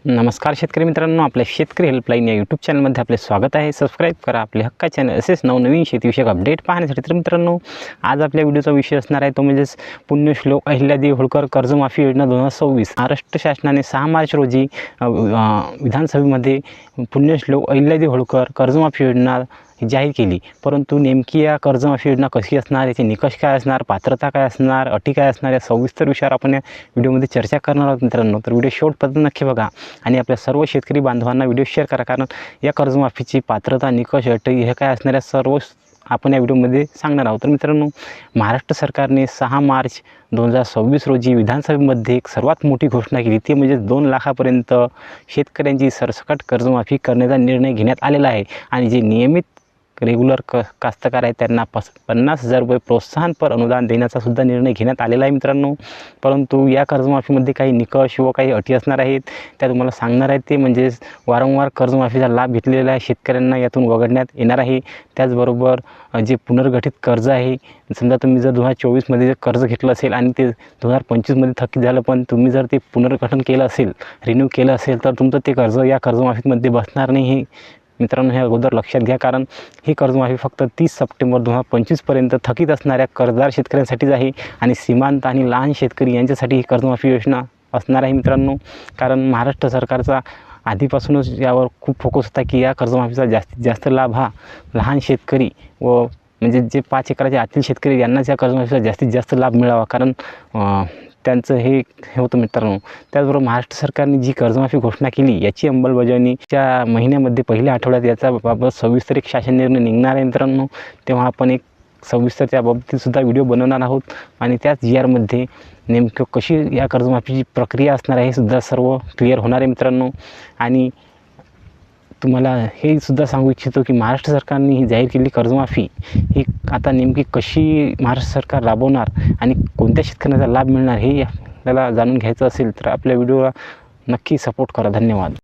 नमस्कार शेतकरी मित्रांनो, आपल्या शेतकरी हेल्पलाईन या यूट्यूब चॅनलमध्ये आपले स्वागत आहे। सबस्क्राईब करा आपले हक्का चॅनल, असेच नवनवीन शेतीविषयक अपडेट पाहण्यासाठी। तर मित्रांनो, आज आपल्या व्हिडिओचा विषय असणार आहे तो म्हणजेच पुण्यश्लोक अहिल्यादेवी होळकर कर्जमाफी योजना 2026। महाराष्ट्र शासनाने 6 मार्च रोजी विधानसभेमध्ये पुण्यश्लोक अहिल्यादेवी होळकर कर्जमाफी योजना जाहीर केली। परंतु नेमकी या कर्जमाफी योजना कशी असणार, याचे निकष काय असणार, पात्रता काय असणार, अटी काय असणार, या सविस्तर विषयावर आपण या व्हिडिओमध्ये चर्चा करणार आहोत मित्रांनो। तर व्हिडिओ शेवटपर्यंत नक्की बघा आणि आपल्या सर्व शेतकरी बांधवांना व्हिडिओ शेअर करा, कारण या कर्जमाफीची पात्रता, निकष, अटी हे काय असणाऱ्या सर्व आपण या व्हिडिओमध्ये सांगणार आहोत। तर मित्रांनो, महाराष्ट्र सरकारने 6 मार्च 2026 रोजी विधानसभेमध्ये एक सर्वात मोठी घोषणा केली, ती म्हणजे 2 लाखापर्यंत शेतकऱ्यांची सरसकट कर्जमाफी करण्याचा निर्णय घेण्यात आलेला आहे। आणि जे नियमित रेग्युलर कास्तकार आहेत त्यांना 50,000 रुपये प्रोत्साहनपर अनुदान देण्याचा सुद्धा निर्णय घेण्यात आलेला आहे मित्रांनो। परंतु या कर्जमाफीमध्ये काही निकष व काही अटी असणार आहेत, त्या तुम्हाला सांगणार आहेत। ते म्हणजे वारंवार कर्जमाफीचा लाभ घेतलेल्या शेतकऱ्यांना यातून वगळण्यात येणार आहे। त्याचबरोबर जे पुनर्गठित कर्ज आहे, समजा तुम्ही जर 2024मध्ये कर्ज घेतलं असेल आणि ते 2025मध्ये थकीत झालं, पण तुम्ही जर ते पुनर्गठन केलं असेल, रिन्यू केलं असेल, तर तुमचं ते कर्ज या कर्जमाफीमध्ये बसणार नाही। हे मित्रांनो, हे अगोदर लक्षात घ्या, कारण ही कर्जमाफी फक्त 30 सप्टेंबर 2025पर्यंत थकीत असणाऱ्या कर्जदार शेतकऱ्यांसाठीच आहे आणि सीमांत आणि लहान शेतकरी यांच्यासाठी ही कर्जमाफी योजना असणार आहे मित्रांनो। कारण महाराष्ट्र सरकारचा आधीपासूनच यावर खूप फोकस होता की या कर्जमाफीचा जास्तीत जास्त लाभ हा लहान शेतकरी व म्हणजे जे 5 एकराच्या आतील शेतकरी यांनाच या कर्जमाफीचा जास्तीत जास्त लाभ मिळावा, कारण त्यांचं हे होतं मित्रांनो। त्याचबरोबर महाराष्ट्र सरकारने जी कर्जमाफी घोषणा केली, याची अंमलबजावणीच्या महिन्यामध्ये पहिल्या आठवड्यात याचा बाबत सविस्तर एक शासन निर्णय निघणार आहे मित्रांनो। तेव्हा आपण एक सविस्तर त्या बाबतीतसुद्धा व्हिडिओ बनवणार आहोत आणि त्याच GRमध्ये नेमकं कशी या कर्जमाफीची प्रक्रिया असणार आहे हे सुद्धा सर्व क्लिअर होणार आहे मित्रांनो। आणि तुम्हाला हे सुद्धा सांगू इच्छितो की महाराष्ट्र सरकारने ही जाहीर केलेली कर्जमाफी ही आता नेमकी कशी महाराष्ट्र सरकार राबवणार आणि कोणत्या शेतकऱ्यांचा लाभ मिळणार हे आपल्याला जाणून घ्यायचं असेल तर आपल्या व्हिडिओला नक्की सपोर्ट करा। धन्यवाद।